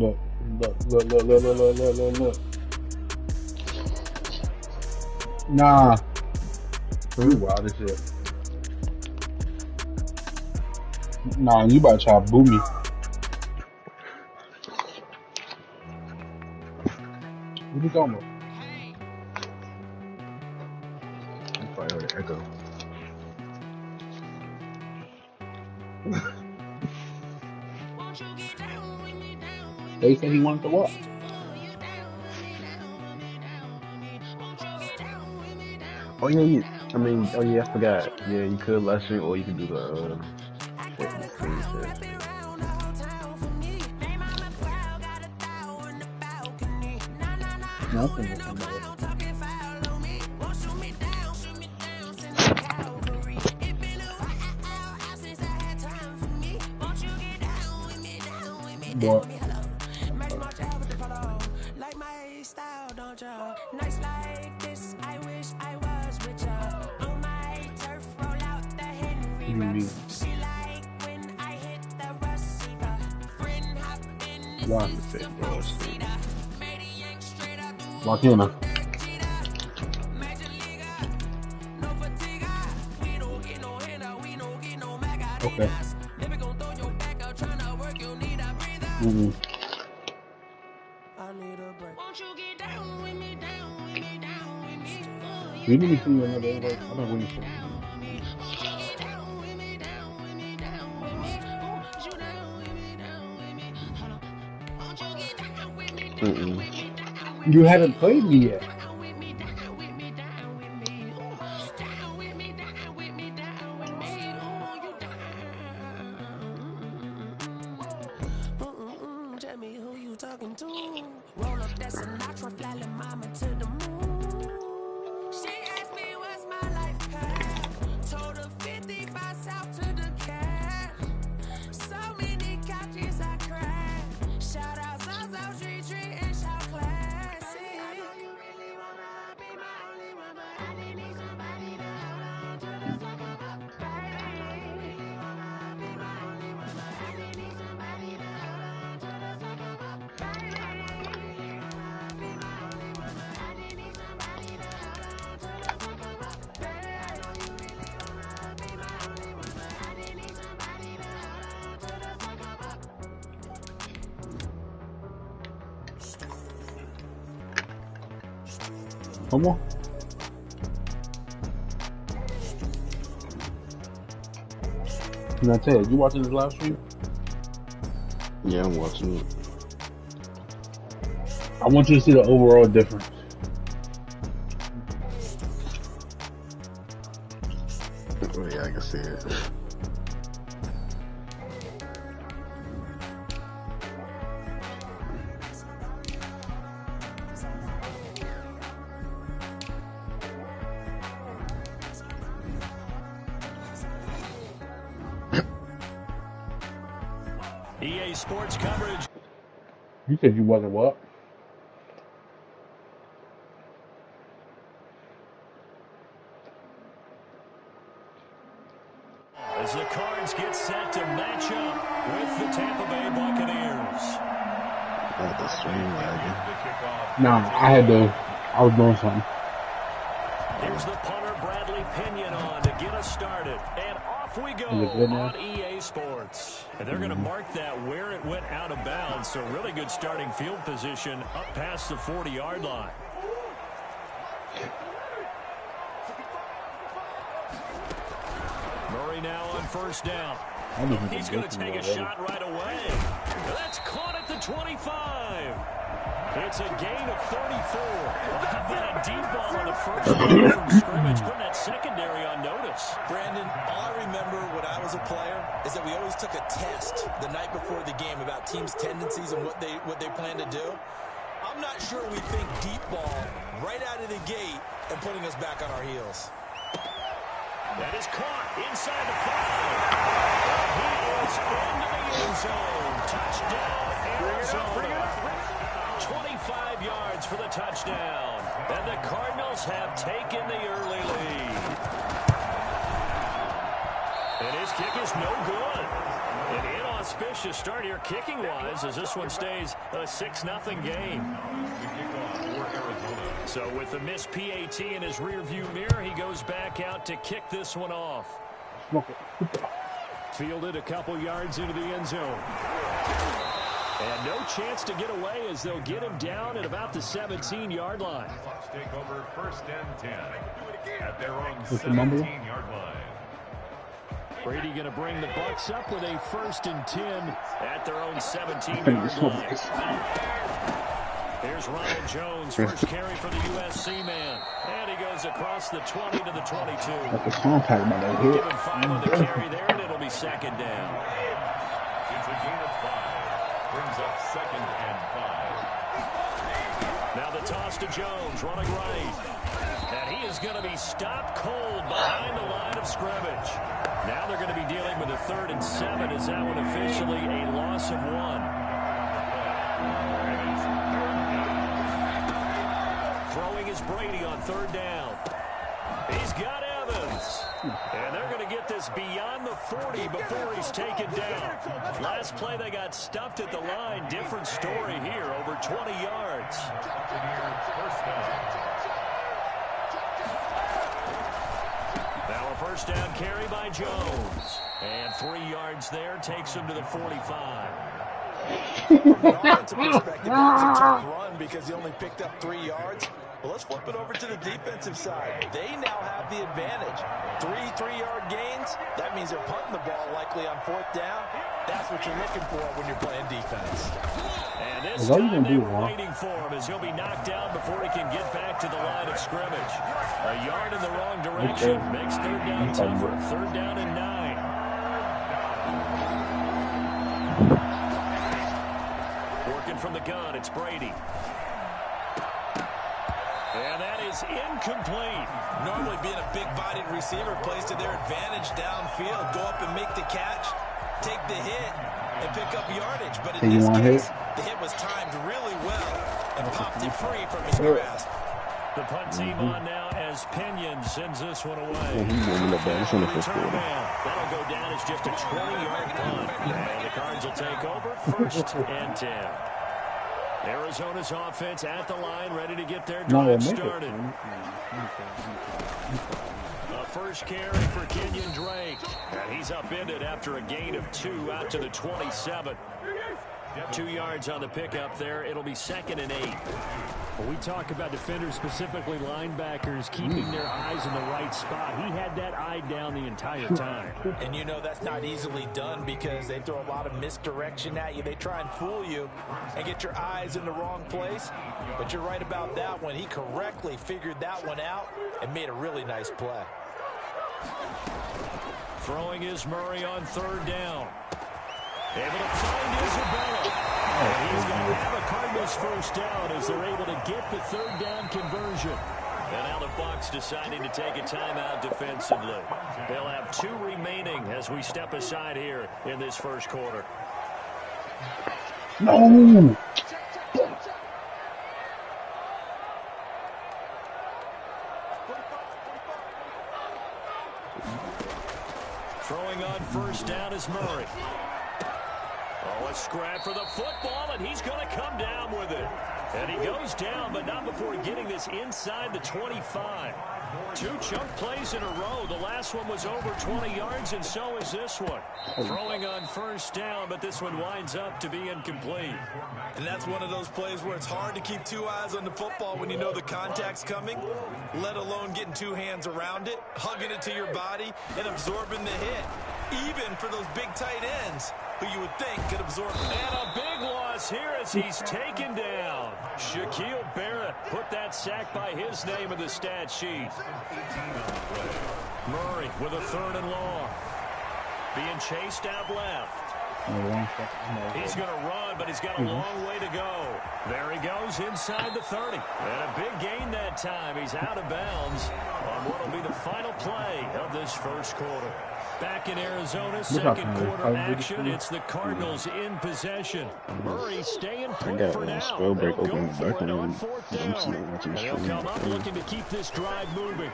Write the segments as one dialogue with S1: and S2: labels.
S1: Look, look. Nah, you wild as shit. Nah, you about to try to boo me. What you talking about?
S2: You probably heard an echo.
S1: They said he wanted to what?
S2: Oh yeah, oh yeah, I forgot. Yeah, you could live stream or you could do the screen share.
S1: Nothing with somebody. What? What do you mean? Why?
S2: You said bullshit.
S1: Why can't I? Okay. Mm-hmm. You need to see you another invite. I've been waiting for you. You haven't played me yet. Come on. Can I tell you, you watching this live stream?
S2: Yeah, I'm watching it.
S1: I want you to see the overall difference.
S2: Oh yeah, I can see it.
S3: EA Sports coverage.
S1: You said you wasn't what?
S3: As the Cards get set to match up with the Tampa Bay Buccaneers.
S2: Oh, the stream lagging.
S1: Nah, I was doing something.
S3: Here's the punter, Bradley Pinion, on to get us started. And off we go
S1: Is it good now?
S3: on EA Sports. And they're going to mark that where it went out of bounds. So really good starting field position up past the 40-yard line. Murray now on first down. He's going to take a shot right away. That's caught at the 25. It's a gain of 34. How about a deep ball on the first play from scrimmage, putting that secondary on notice.
S4: Brandon, all I remember when I was a player is that we always took a test the night before the game about teams' tendencies and what they plan to do. I'm not sure we think deep ball right out of the gate and putting us back on our heels.
S3: That is caught inside the 5. He is into the end zone. Touchdown, Arizona. 25 yards for the touchdown. And the Cardinals have taken the early lead. And his kick is no good. An inauspicious start here kicking-wise as this one stays a 6-0 game. So with the missed PAT in his rearview mirror, he goes back out to kick this one off. Fielded a couple yards into the end zone. And no chance to get away as they'll get him down at about the 17-yard line.
S5: Take over 1st and 10 at their own 17-yard line.
S3: Brady going to bring the Bucs up with a 1st and 10 at their own 17-yard line. Here's Ronald Jones, first carry for the USC man. And he goes across the 20 to the 22.
S1: Give him 5
S3: on the carry there, and it'll be 2nd down.
S5: It's a gain of 5. Brings up 2nd and 5.
S3: Now the toss to Jones, running right. And he is going to be stopped cold behind the line of scrimmage. Now they're going to be dealing with a 3rd and 7 as that one officially a loss of 1. Throwing is Brady on 3rd down. He's got Evans. And they're going to get this beyond the 40 before he's taken down. Last play they got stuffed at the line. Different story here, over 20 yards. Now a 1st down carry by Jones. And 3 yards there takes him to the 45.
S4: From an offensive perspective, that was a tough run because he only picked up 3 yards. Well, let's flip it over to the defensive side. They now have the advantage. 3-3-yard gains. That means they're punting the ball likely on 4th down. That's what you're looking for when you're playing defense. And this time they were waiting for him as he'll be knocked down before he can get back to the line of scrimmage. A yard in the wrong direction makes 3rd down tougher. 3rd down and 9. Working from the gun, it's Brady. And that is incomplete. Normally being a big-bodied receiver plays to their advantage downfield. Go up and make the catch, take the hit, and pick up yardage. But in this case, the hit was timed really well and popped it free from his grasp.
S3: The punt team on now as Pinion sends this one away.
S2: That'll
S3: That'll go down as just a 20-yard punt. And the Cards will take over 1st and 10. Arizona's offense at the line, ready to get their drive started. A 1st carry for Kenyon Drake. And he's upended after a gain of 2 out to the 27. 2 yards on the pickup there. It'll be 2nd and 8. Well, we talk about defenders, specifically linebackers, keeping their eyes in the right spot. He had that eye down the entire time.
S4: And you know that's not easily done because they throw a lot of misdirection at you. They try and fool you and get your eyes in the wrong place. But you're right about that one. He correctly figured that one out and made a really nice play.
S3: Throwing is Murray on 3rd down. Able to find Isabella. And he's going to have a Cardinals 1st down as they're able to get the 3rd down conversion. And now the Bucs deciding to take a timeout defensively. They'll have 2 remaining as we step aside here in this 1st quarter.
S1: No!
S3: Throwing on 1st down is Murray. Oh, a scrap for the football, and he's going to come down with it. And he goes down, but not before getting this inside the 25. 2 chunk plays in a row. The last one was over 20 yards, and so is this one. Throwing on 1st down, but this one winds up to be incomplete.
S4: And that's one of those plays where it's hard to keep 2 eyes on the football when you know the contact's coming, let alone getting 2 hands around it, hugging it to your body, and absorbing the hit. Even for those big tight ends who you would think could absorb it.
S3: And a big loss here as he's taken down. Shaquille Barrett put that sack by his name in the stat sheet. Murray with a 3rd and long. Being chased out left. He's going to run, but he's got a long way to go. There he goes inside the 30. And a big gain that time. He's out of bounds on what will be the final play of this 1st quarter. Back in Arizona, 2nd quarter action. It's the Cardinals in possession. Murray staying put for now. They'll go for it on 4th down. And they'll come up looking to keep this drive moving.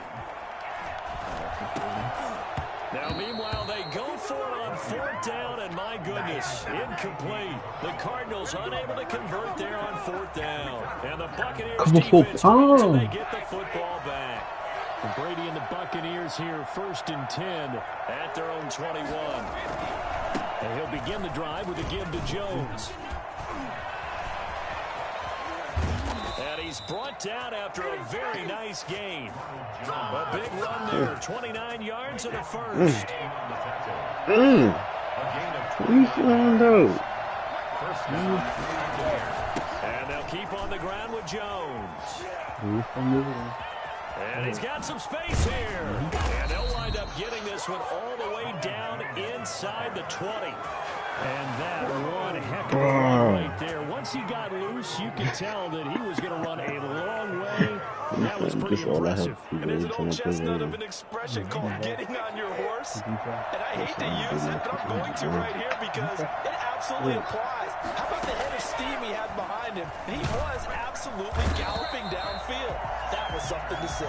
S3: Now, meanwhile, they go for it on 4th down, and my goodness, incomplete. The Cardinals unable to convert there on 4th down. And the Buccaneers defense wins, and they get the football back. And Brady and the Buccaneers here, 1st and 10 at their own 21. And he'll begin the drive with a give to Jones. And he's brought down after a very nice gain. A big run there, 29 yards and a first.
S2: And
S3: they'll keep on the ground with Jones. And he's got some space here. And they'll wind up getting this one all the way down inside the 20. And that one heck of a run right there. Once he got loose, you could tell that he was going to run a long way. That was pretty impressive.
S4: And there's an old chestnut of an expression called getting on your horse. And I hate to use it, but I'm going to right here because it absolutely applies. How about the head of steam he had behind him? And he was absolutely galloping downfield. That was something to say.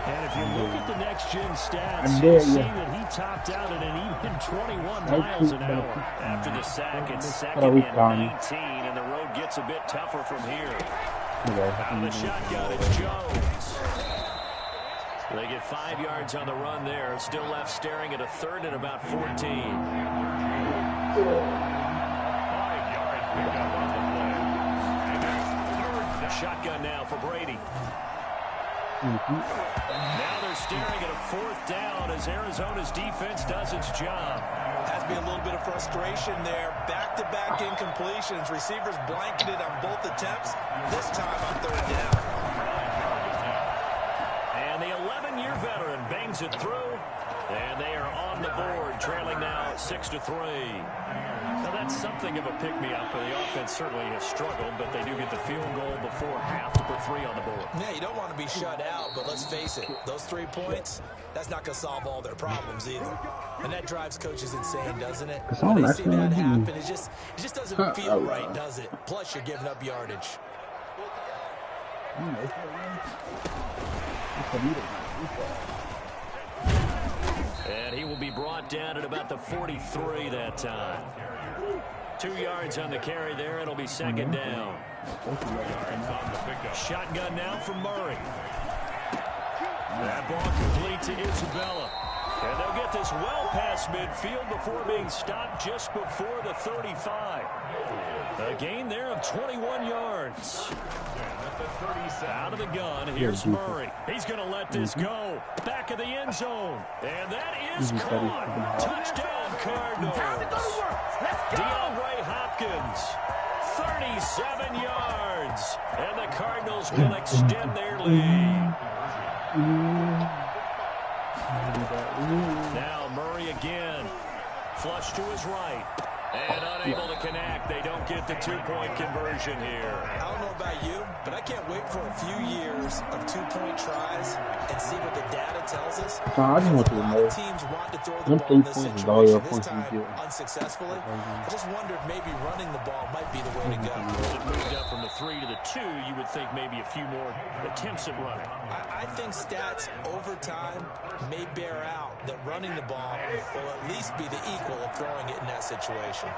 S3: And if you look at the next-gen stats, you'll see that he topped out at an even 21 miles an hour. After the sack, it's 2nd and 19, and the road gets a bit tougher from here. Out of the shotgun, it's Jones. They get 5 yards on the run there. Still left staring at a 3rd and about 14.
S5: 5 yards picked up on the play. And that's 3rd down.
S3: Shotgun now for Brady. Now they're staring at a 4th down as Arizona's defense does its job.
S4: Has been a little bit of frustration there. Back-to-back incompletions. Receivers blanketed on both attempts. This time on 3rd down.
S3: And the 11-year veteran bangs it through. And they are on the board, trailing now 6-3. Now that's something of a pick-me-up. The offense certainly has struggled, but they do get the field goal before half to put 3 on the board.
S4: Yeah, you don't want to be shut out, but let's face it, those 3 points, that's not going to solve all their problems either. And that drives coaches insane, doesn't it? When they see that happen, it just doesn't feel right, does it? Plus, you're giving up yardage.
S3: And he will be brought down at about the 43 that time. 2 yards on the carry there. It'll be 2nd down. Shotgun now for Murray. That ball complete to Isabella. And they'll get this well past midfield before being stopped just before the 35. A gain there of 21 yards. Out of the gun, here's Murray. He's going to let this go. Back of the end zone. And that is caught. Touchdown, Cardinals. DeAndre Hopkins, 37 yards. And the Cardinals will extend their lead. Now Murray again. Flush to his right. And unable to connect. They don't get the 2-point conversion here.
S4: I don't know about you, but I can't wait for a few years of 2-point tries and see what the data tells us.
S1: I just want to know.
S4: Teams want to throw the ball in this situation, this time unsuccessfully. I just wonder if maybe running the ball might be the way to go.
S3: It moved up from the 3 to the 2. You would think maybe a few more attempts at running.
S4: I think stats over time may bear out that running the ball will at least be the equal of throwing it in that situation.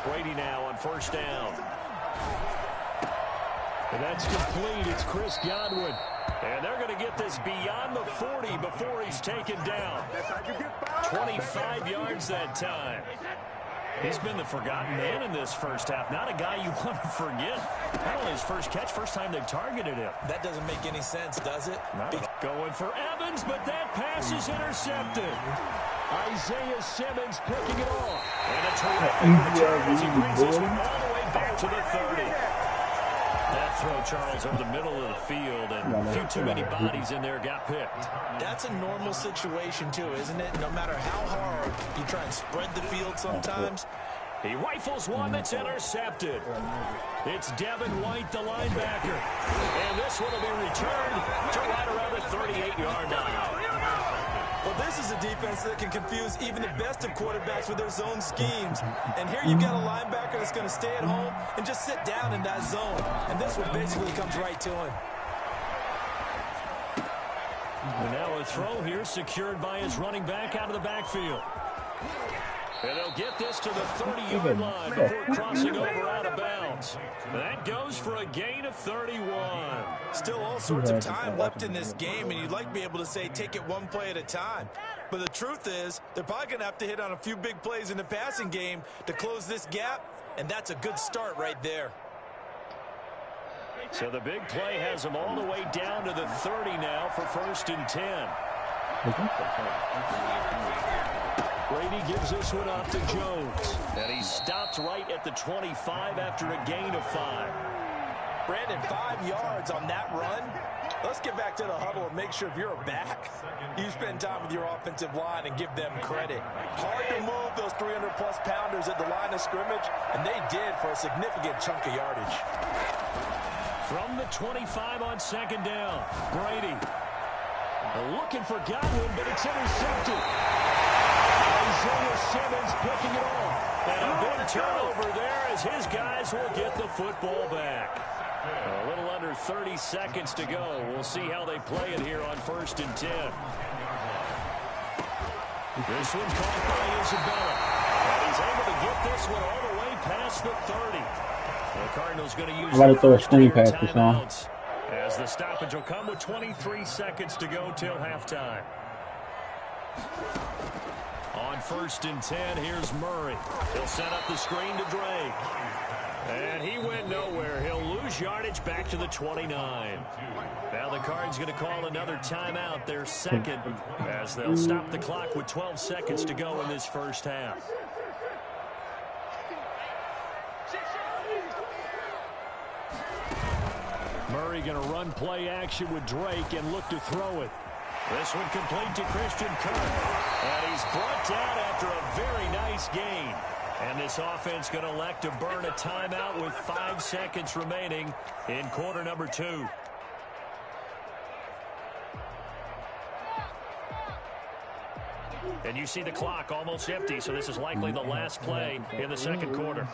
S3: Brady now on 1st down. And that's complete. It's Chris Godwin. And they're going to get this beyond the 40 before he's taken down. 25 yards that time. He's been the forgotten man in this first half. Not a guy you want to forget. Not only his first catch, first time they've targeted him.
S4: That doesn't make any sense, does it?
S3: Going for Evans, but that pass is intercepted. Isaiah Simmons picking it off. And a terrific return as he brings this one all the way back to the 30. That throw, Charles, over the middle of the field, and a few too many bodies in there got picked.
S4: That's a normal situation, too, isn't it? No matter how hard you try and spread the field sometimes.
S3: He rifles one that's intercepted. It's Devin White, the linebacker. And this one will be returned to right around the 38-yard line.
S4: Well, this is a defense that can confuse even the best of quarterbacks with their zone schemes. And here you've got a linebacker that's going to stay at home and just sit down in that zone. And this one basically comes right to him.
S3: And now a throw here secured by his running back out of the backfield. And they'll get this to the 30-yard line before crossing over out of bounds. That goes for a gain of 31.
S4: Still all sorts of time left in this game, and you'd like to be able to say take it one play at a time. But the truth is, they're probably going to have to hit on a few big plays in the passing game to close this gap, and that's a good start right there.
S3: So the big play has them all the way down to the 30 now for 1st and 10. Brady gives this one off to Jones. And he stopped right at the 25 after a gain of 5.
S4: Brandon, 5 yards on that run. Let's get back to the huddle and make sure if you're a back, you spend time with your offensive line and give them credit. Hard to move those 300-plus pounders at the line of scrimmage, and they did for a significant chunk of yardage.
S3: From the 25 on 2nd down, Brady looking for Godwin, but it's intercepted. Isaiah Simmons picking it off. And a big turnover there as his guys will get the football back. A little under 30 seconds to go. We'll see how they play it here on 1st and 10. This one's caught by Isabella. And he's able to get this one all the way past the 30. The Cardinals going to use
S1: the throw a screen pass for Sean.
S3: As the stoppage will come with 23 seconds to go till halftime. On 1st and 10, here's Murray. He'll set up the screen to Drake. And he went nowhere. He'll lose yardage back to the 29. Now the Cards going to call another timeout, their second, as they'll stop the clock with 12 seconds to go in this first half. Murray going to run play action with Drake and look to throw it. This one complete to Christian Kirk. And he's brought down after a very nice gain. And this offense going to elect to burn a timeout with 5 seconds remaining in quarter number 2. And you see the clock almost empty, so this is likely the last play in the second quarter.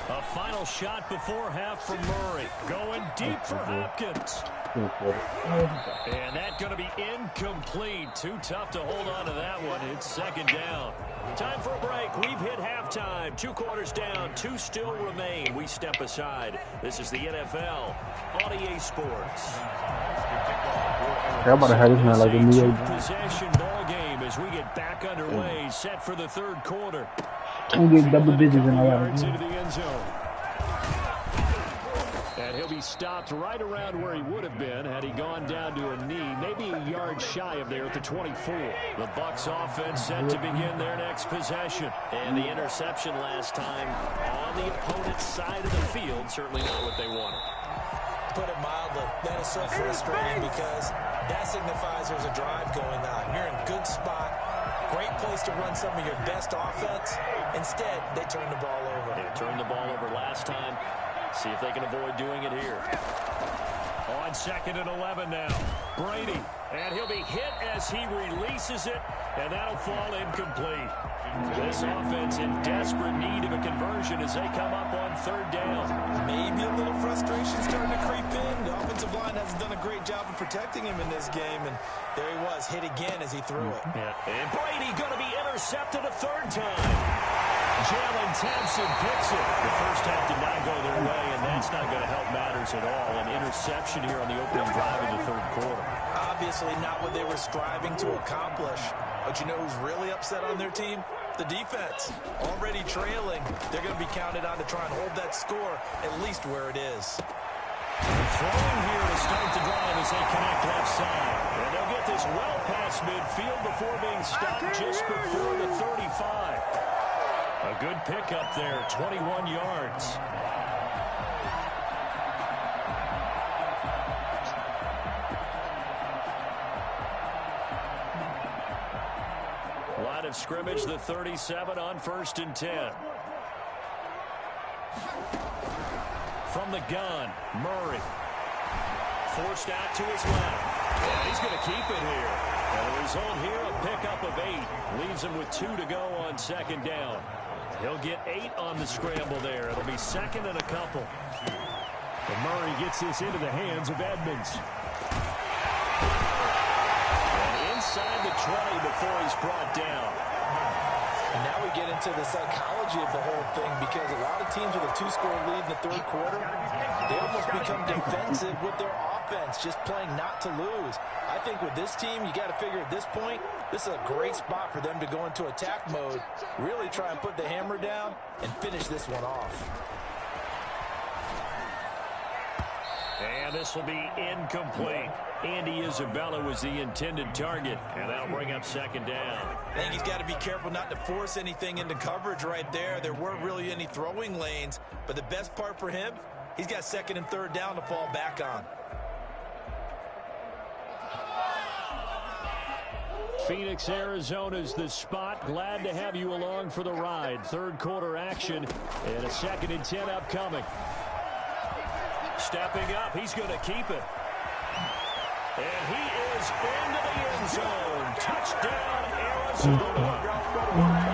S3: A final shot before half from Murray. Going deep for Hopkins. And that's going to be incomplete. Too tough to hold on to that one. It's 2nd down. Time for a break. We've hit halftime. 2 quarters down. 2 still remain. We step aside. This is the NFL on EA Sports.
S1: I'm about to have this man like a new
S3: possession ball game as we get back underway. Set for the 3rd quarter.
S1: I'm getting double digits in a lot
S3: into the end zone. And he'll be stopped right around where he would have been had he gone down to a knee, maybe a yard shy of there at the 24. The Bucs offense set to begin their next possession. And the interception last time on the opponent's side of the field, certainly not what they wanted.
S4: To put it mildly, that is so frustrating because that signifies there's a drive going on. You're in good spot. Great place to run some of your best offense. Instead, they turn the ball over.
S3: They turned the ball over last time. See if they can avoid doing it here. On 2nd and 11 now. Brady. And he'll be hit as he releases it. And that'll fall incomplete. This offense in desperate need of a conversion as they come up on 3rd down.
S4: Maybe a little frustration starting to creep in. The offensive line hasn't done a great job of protecting him in this game. And there he was, hit again as he threw it.
S3: Yeah. And Brady going to be intercepted a 3rd time. Jalen Thompson picks it. The first half did not go their way, and that's not going to help matters at all. An interception here on the opening drive of the 3rd quarter.
S4: Obviously not what they were striving to accomplish. But you know who's really upset on their team? The defense. Already trailing. They're going to be counted on to try and hold that score at least where it is.
S3: Throwing here to start the drive as they connect left side. And they'll get this well past midfield before being stopped just before the 35. A good pickup there, 21 yards. Line of scrimmage, the 37 on 1st and 10. From the gun, Murray. Forced out to his left. And he's going to keep it here. And the result here, a pickup of 8. Leaves him with 2 to go on 2nd down. He'll get 8 on the scramble there. It'll be 2nd and a couple. And Murray gets this into the hands of Edmonds. And inside the 20 before he's brought down.
S4: And now we get into the psychology of the whole thing, because a lot of teams with a 2-score lead in the third quarter, they almost become defensive with their offense, just playing not to lose. I think with this team, you got to figure at this point, this is a great spot for them to go into attack mode, really try and put the hammer down and finish this one off.
S3: And this will be incomplete. Andy Isabella was the intended target, and that'll bring up second down.
S4: I think he's got to be careful not to force anything into coverage right there. There weren't really any throwing lanes, but the best part for him, he's got second and third down to fall back on.
S3: Phoenix, Arizona's the spot. Glad to have you along for the ride. Third quarter action and a 2nd and 10 upcoming. Stepping up, he's going to keep it. And he is into the end zone. Touchdown, Arizona.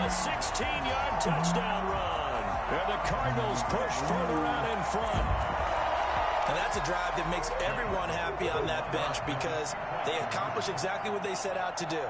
S3: A 16-yard touchdown run. And the Cardinals push further out in front.
S4: And that's a drive that makes everyone happy on that bench, because they accomplish exactly what they set out to do.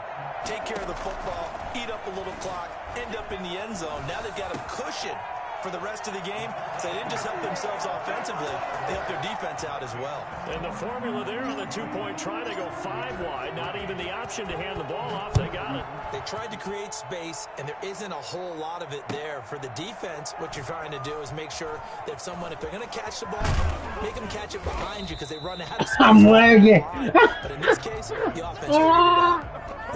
S4: Take care of the football, eat up a little clock, end up in the end zone. Now they've got a cushion for the rest of the game, so they didn't just help themselves offensively, they helped their defense out as well.
S3: And the formula there on the two-point try, they go 5 wide, not even the option to hand the ball off. They got it.
S4: They tried to create space, and there isn't a whole lot of it there. For the defense, what you're trying to do is make sure that if they're going to catch the ball, make them catch it behind you, because they run out of space.
S1: I'm lagging.
S4: But in this case, the offense figured it out.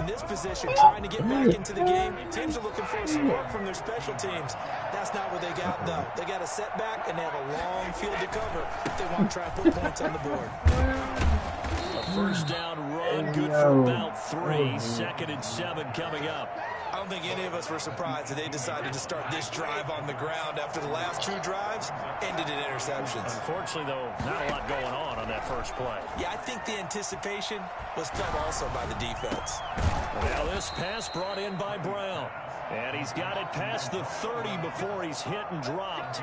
S4: In this position, trying to get back into the game, teams are looking for a spark from their special teams. That's not what they got, though. They got a setback, and they have a long field to cover if they want to try and put points on the board.
S3: A first down run, good for about 3. 2nd and 7 coming up.
S4: I don't think any of us were surprised that they decided to start this drive on the ground after the last 2 drives ended in interceptions.
S3: Unfortunately, though, not a lot going on that first play.
S4: Yeah, I think the anticipation was felt also by the defense.
S3: Now this pass brought in by Brown. And he's got it past the 30 before he's hit and dropped.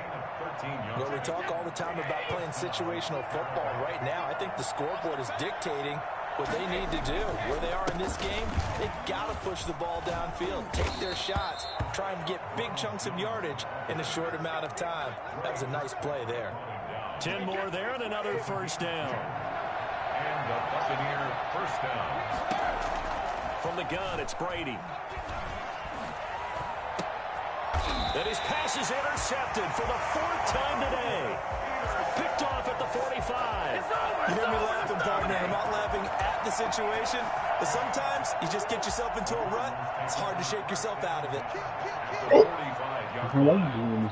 S4: Well, we talk all the time about playing situational football. Right now, I think the scoreboard is dictating what they need to do. Where they are in this game, they've got to push the ball downfield, take their shots, try and get big chunks of yardage in a short amount of time. That was a nice play there.
S3: 10 more there and another first down.
S5: And the Buccaneer first down.
S3: From the gun, it's Brady. And his pass is intercepted for the 4th time today. Picked off at the 45.
S4: You hear me laughing, partner. I'm not laughing at the situation, but sometimes you just get yourself into a rut. It's hard to shake yourself out of it.
S5: 45-yard.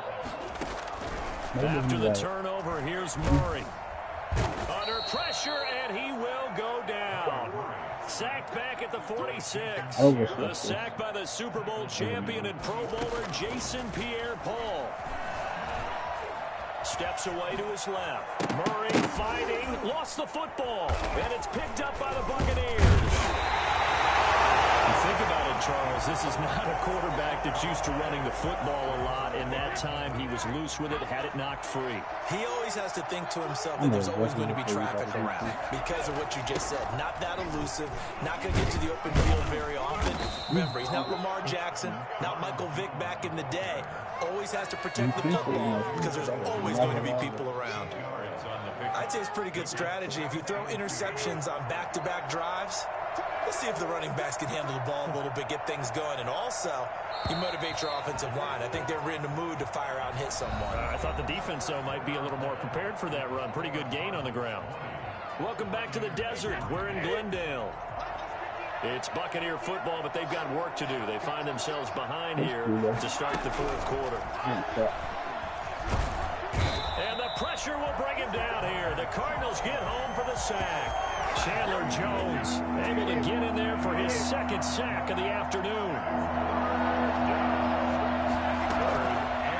S3: After the turnover, here's Murray. Under pressure, and he will go down. Sacked back at the 46. The sack by the Super Bowl champion and Pro Bowler Jason Pierre-Paul. Steps away to his left. Murray fighting, lost the football, and it's picked up by the Buccaneers. Think about it, Charles. This is not a quarterback that's used to running the football a lot. In that time, he was loose with it, had it knocked free.
S4: He always has to think to himself that there's always going to be traffic around because of what you just said. Not that elusive, not going to get to the open field very often. Remember, he's not Lamar Jackson, not Michael Vick back in the day. Always has to protect the football because there's always going to be people around. I'd say it's pretty good strategy. If you throw interceptions on back-to-back drives, let's see if the running backs can handle the ball a little bit, get things going. And also, you motivate your offensive line. I think they're in the mood to fire out and hit someone.
S3: I thought the defense, though, might be a little more prepared for that run. Pretty good gain on the ground. Welcome back to the desert. We're in Glendale. It's Buccaneer football, but they've got work to do. They find themselves behind here to start the 4th quarter. And the pressure will bring him down here. The Cardinals get home for the sack. Chandler Jones able to get in there for his 2nd sack of the afternoon.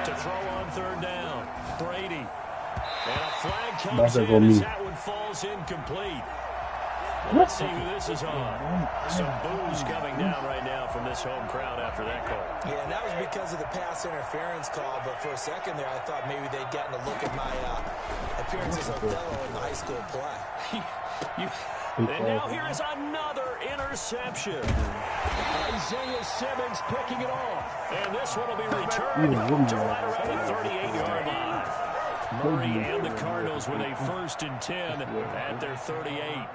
S3: To throw on 3rd down, Brady. And a flag comes in as that one falls incomplete. Let's see who this is on. Some boos coming down right now from this home crowd after that call.
S4: Yeah, and that was because of the pass interference call. But for a second there, I thought maybe they'd gotten a look at my appearance as Othello in the high school play.
S3: And now here is another interception. Isaiah Simmons picking it off. And this one will be returned to right around the 38-yard line. Murray and the Cardinals with a 1st and 10 at their 38.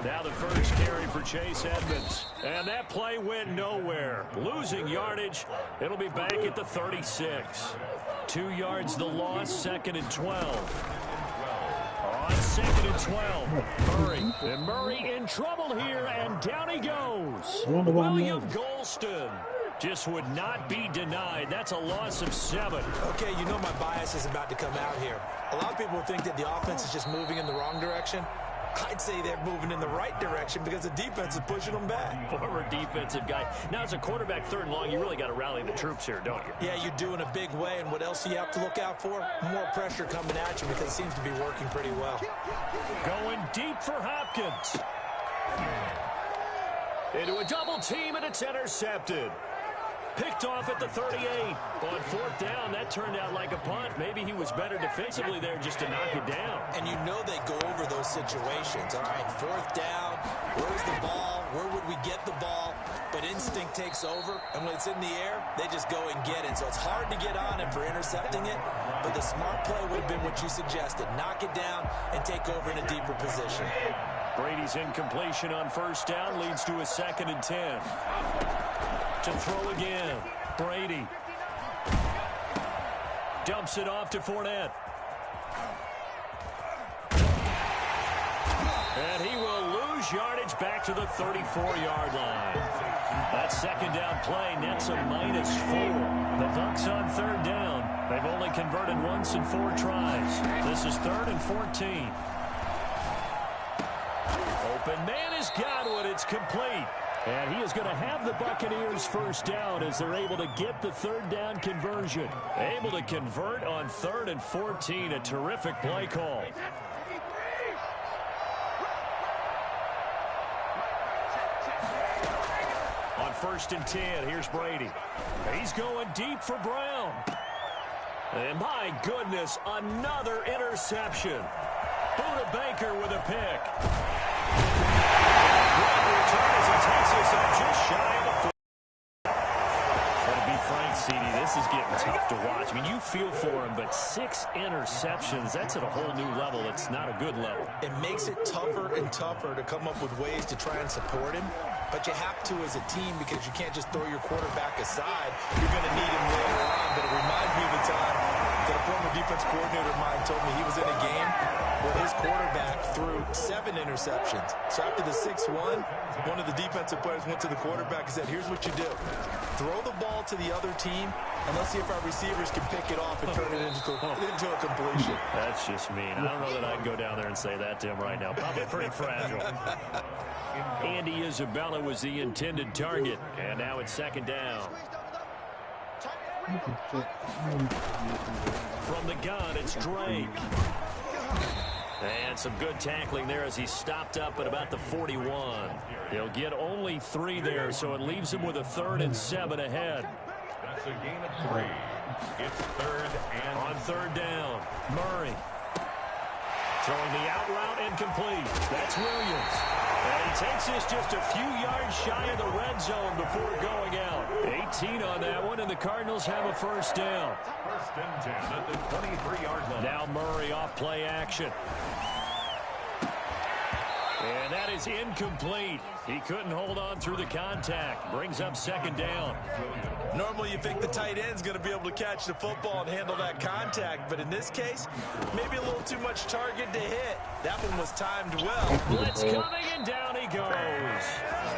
S3: Now the first carry for Chase Edmonds. And that play went nowhere. Losing yardage. It'll be back at the 36. 2 yards the loss, 2nd and 12. On 2nd and 12, Murray. And Murray in trouble here, and down he goes. William Golston just would not be denied. That's a loss of 7.
S4: Okay, you know my bias is about to come out here. A lot of people think that the offense is just moving in the wrong direction. I'd say they're moving in the right direction because the defense is pushing them back.
S3: Former defensive guy. Now, as a quarterback 3rd and long, you really got to rally the troops here, don't you?
S4: Yeah, you do in a big way. And what else do you have to look out for? More pressure coming at you because it seems to be working pretty well.
S3: Going deep for Hopkins. Into a double team, and it's intercepted. Picked off at the 38. On 4th down, that turned out like a punt. Maybe he was better defensively there just to knock it down.
S4: And you know they go over those situations. All right, 4th down, where's the ball? Where would we get the ball? But instinct takes over, and when it's in the air, they just go and get it. So it's hard to get on it for intercepting it, but the smart play would have been what you suggested. Knock it down and take over in a deeper position.
S3: Brady's incompletion on 1st down leads to a 2nd and 10. To throw again. Brady dumps it off to Fournette. And he will lose yardage back to the 34-yard line. That 2nd down play nets a -4. The Bucs on 3rd down. They've only converted once in 4 tries. This is 3rd and 14. Open man has got one. It's complete. And he is going to have the Buccaneers 1st down as they're able to get the 3rd down conversion. Able to convert on 3rd and 14. A terrific play call. On 1st and 10, here's Brady. He's going deep for Brown. And my goodness, another interception. Buda Baker with a pick. Takes us up just shy of the 4. But to be frank, CD, this is getting tough to watch. I mean, you feel for him, but 6 interceptions, that's at a whole new level. It's not a good level.
S4: It makes it tougher and tougher to come up with ways to try and support him. But you have to as a team because you can't just throw your quarterback aside. You're going to need him later on. But it reminds me of the time that a former defense coordinator of mine told me he was in a game where his quarterback threw 7 interceptions. So after the 6-1, one of the defensive players went to the quarterback and said, here's what you do. Throw the ball to the other team, and let's see if our receivers can pick it off and turn it into a completion.
S3: That's just mean. I don't know that I can go down there and say that to him right now. Probably pretty fragile. Andy Isabella was the intended target, and now it's 2nd down. From the gun, it's Drake. And some good tackling there as he stopped up at about the 41. He'll get only 3 there, so it leaves him with a 3rd and 7 ahead.
S5: That's a gain of 3. It's 3rd and
S3: on 3rd down. Murray throwing the out route incomplete. That's Williams. And he takes this just a few yards shy of the red zone before going out. 18 on that one, and the Cardinals have a 1st down.
S5: 1st and 10 at the 23-yard line.
S3: Now Murray off play action. And that is incomplete. He couldn't hold on through the contact. Brings up 2nd down.
S4: Normally you think the tight end's going to be able to catch the football and handle that contact, but in this case, maybe a little too much target to hit. That one was timed well.
S3: Blitz coming, and down he goes.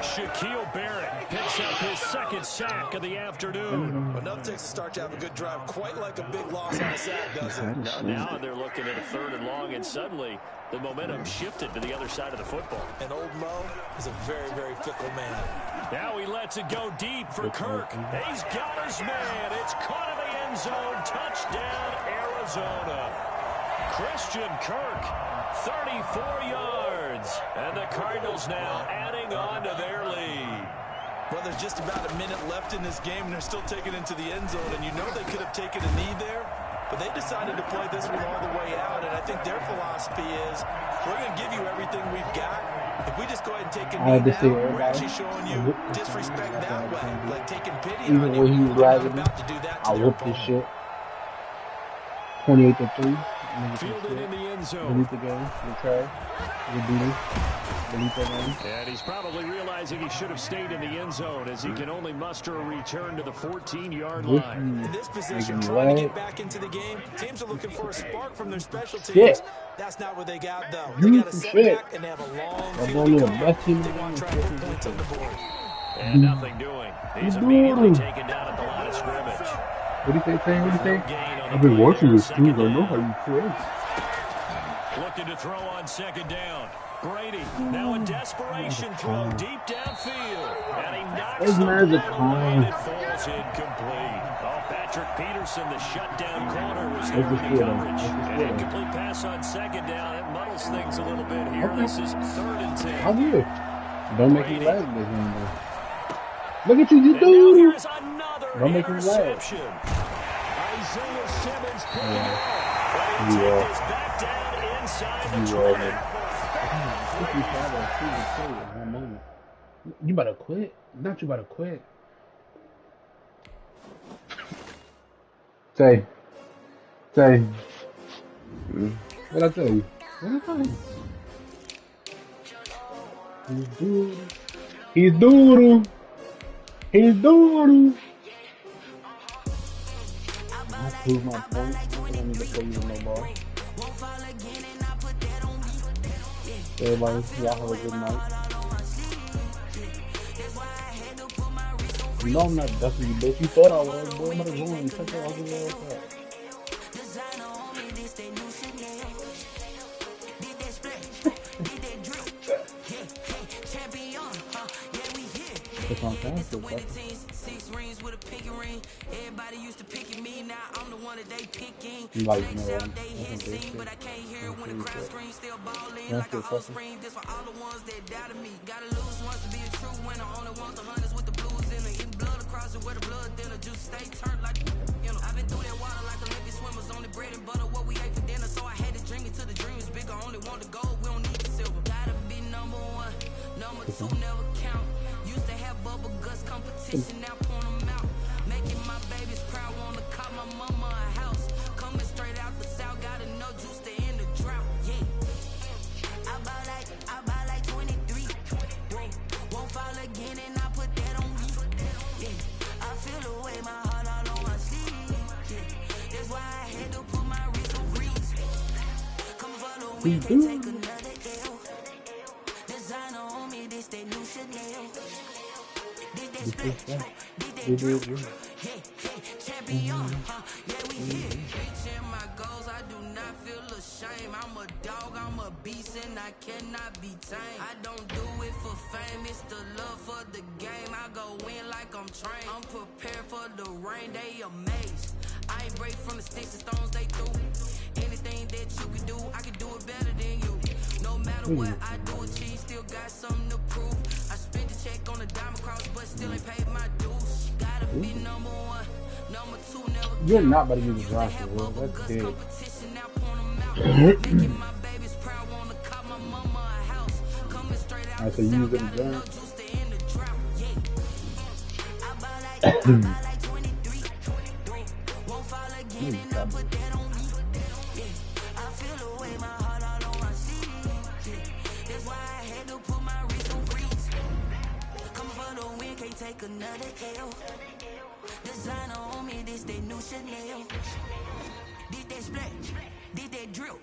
S3: Shaquille Barrett picks up his 2nd sack of the afternoon.
S4: Enough takes to start to have a good drive, quite like a big loss on a sack, doesn't it?
S3: Now they're looking at a 3rd and long, and suddenly the momentum shifted to the other side of the football.
S4: And old Mo is a very, very fickle man.
S3: Now he lets it go deep for Kirk. He's got his man. It's caught in the end zone. Touchdown, Arizona. Christian Kirk, 34 yards. And the Cardinals now adding on to their lead.
S4: Well, there's just about a minute left in this game, and they're still taking it into the end zone. And you know they could have taken a knee there, but they decided to play this one all the way out. And I think their philosophy is we're going to give you everything we've got. If we just go ahead and take a knee now, we're actually showing you disrespect that way, like taking pity on you. They're not about to do that to their opponent.
S1: This shit. 28-3.
S3: Fielded in the end zone.
S1: Delete the game. Okay. Delete the game.
S3: And he's probably realizing he should have stayed in the end zone as he can only muster a return to the 14-yard line.
S4: In this position, trying to get back into the game, teams are looking for a spark from their special teams. That's not what they got, though. They got a setback and they have a long field to cover. They want to try to put points on the board.
S3: And nothing doing. He's immediately taken down at the line of scrimmage.
S1: What do you say, Sam? What do you say? I've been watching this too. I know how you play.
S3: Looking to throw on second down. Brady now in desperation, throw deep downfield. And he knocks the ball away and it falls incomplete. Oh, Patrick Peterson, the shutdown corner, was there in the coverage. An incomplete pass on second down. It muddles things a little bit here. This is 3rd and 10.
S1: How good. Don't make it laugh this anymore. Look at you, dude. Don't make me laugh.
S3: Isaiah Simmons picking it up. But he takes back down inside the 20.
S1: You better quit. Not you better quit. Say. What'd I tell you? He's doodle. I prove my point. I don't need to play you no more. Everybody, y'all have a good night. You know I'm not ducking you, bitch. You thought I was, boy. I'm gonna go and check out all the way up. It's on fantastic, 6 rings with a pinky ring. Everybody used to pick at me, now I'm the one that they picking. Like, out they hit sing, but I can't hear it when the crowd screams. Still ballin' like an offspring. This for all the ones that doubted me. Gotta lose once to be a true winner. Only want the hunters with the blues in it. Getting blood across it where the blood thinner. Juice stay turned like, you know. I've been through that water like Olympic swimmers. Only bread and butter what we ate for dinner. So I had to dream it till the dream is bigger. Only want the gold, we don't need the silver. Gotta be number 1, number 2 never count. Used to have bubble guts competition, now point them out. Making my babies proud, wanna call my mama a house. Coming straight out the south, gotta know juice to end the drought. Yeah. I buy like 23. Won't fall again and I put that on me. Yeah. I feel the way, my heart all on my sleeve. Yeah. That's why I had to put my wrist on freeze. Come follow me, can take another L. Designer on me, this that new Chanel. Champion, yeah, we here. Reaching my goals, I do not feel ashamed. I'm a dog, I'm a beast, and I cannot be tamed. I don't do it for fame, it's the love for the game. I go in like I'm trained. I'm prepared for the rain, they amazed. I ain't break from the sticks and stones they threw. Anything that you can do, I can do it better than you. No matter what I do, achieve, still got something to prove. I spent the check on a diamond cross, but still ain't paid my dues. Gotta be number 1, number 2 never. You're not about to use the roster, bro. That's dead. Making my babies proud, wanna call my mama a house. Coming straight out the south, gotta know juice to end the drought. Yeah. I buy like 23. Won't fall again and I put that on me. Yeah. I feel the way, my heart all on my sleeve. Yeah. That's why I had to put my wrist on freeze. Come for the win, can't take another L. Designer on me, this that new Chanel. Did that splash, did that drill.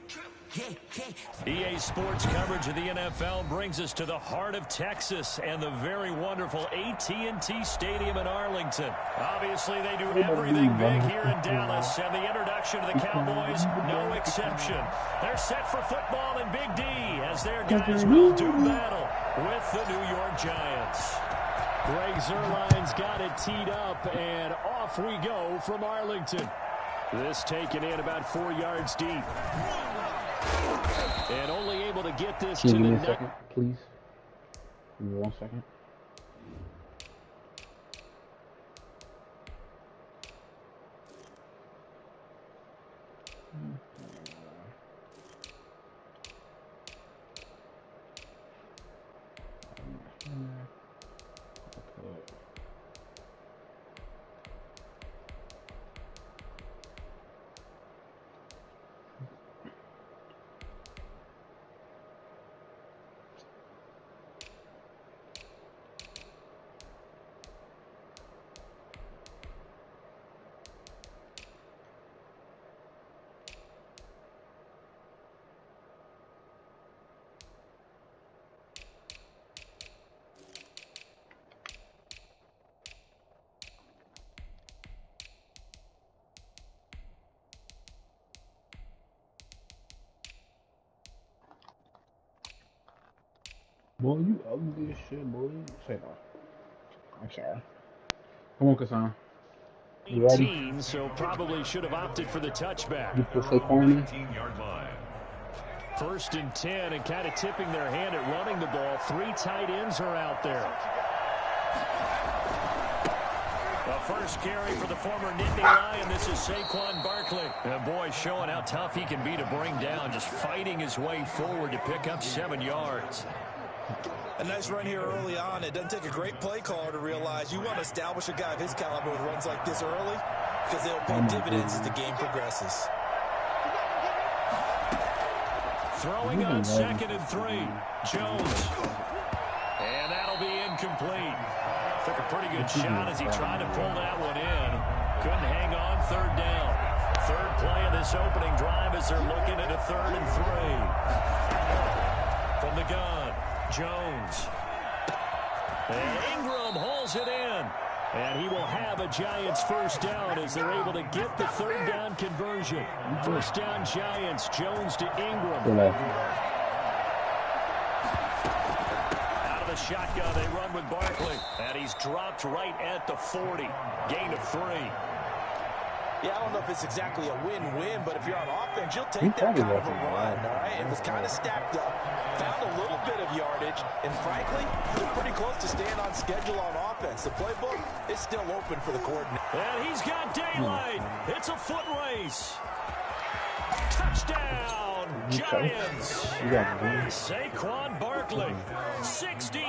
S1: EA Sports coverage of the NFL brings us to the heart of Texas and the very wonderful AT&T Stadium in Arlington. Obviously, they do everything big here in Dallas, and the introduction of the Cowboys, no exception. They're set for football in Big D as their guys will do battle with the New York Giants. Greg Zuerlein's got it teed up, and off we go from Arlington. This taken in about 4 yards deep. And only able to get this to the net. Second, please. Give me 1 second. Boy, you ugly as shit, boy. Say no. I'm sorry. Come on, Kassan. You ready?
S3: 18, so probably should have opted for the touchback.
S1: You feel so corny?
S5: 18-yard line.
S3: 1st and 10, and kind of tipping their hand at running the ball. 3 tight ends are out there. The first carry for the former Nittany Lion. This is Saquon Barkley. And boy, showing how tough he can be to bring down, just fighting his way forward to pick up 7 yards.
S4: A nice run here early on. It doesn't take a great play caller to realize you want to establish a guy of his caliber with runs like this early because they'll pay dividends as the game progresses.
S3: Throwing on 2nd and 3. Jones. And that'll be incomplete. Took a pretty good shot as he tried to pull that one in. Couldn't hang on 3rd down. 3rd play of this opening drive as they're looking at a 3rd and 3. From the gun, Jones. And Ingram hauls it in. And he will have a Giants 1st down as they're able to get the 3rd down conversion. 1st down Giants, Jones to Ingram. Out of the shotgun, they run with Barkley. And he's dropped right at the 40. Gain of 3.
S4: Yeah, I don't know if it's exactly a win-win, but if you're on offense, you'll take that kind of a run, all right? It was kind of stacked up, found a little bit of yardage, and frankly, they're pretty close to staying on schedule on offense. The playbook is still open for the coordinator.
S3: And he's got daylight. It's a foot race. Touchdown, Giants. Saquon Barkley, 60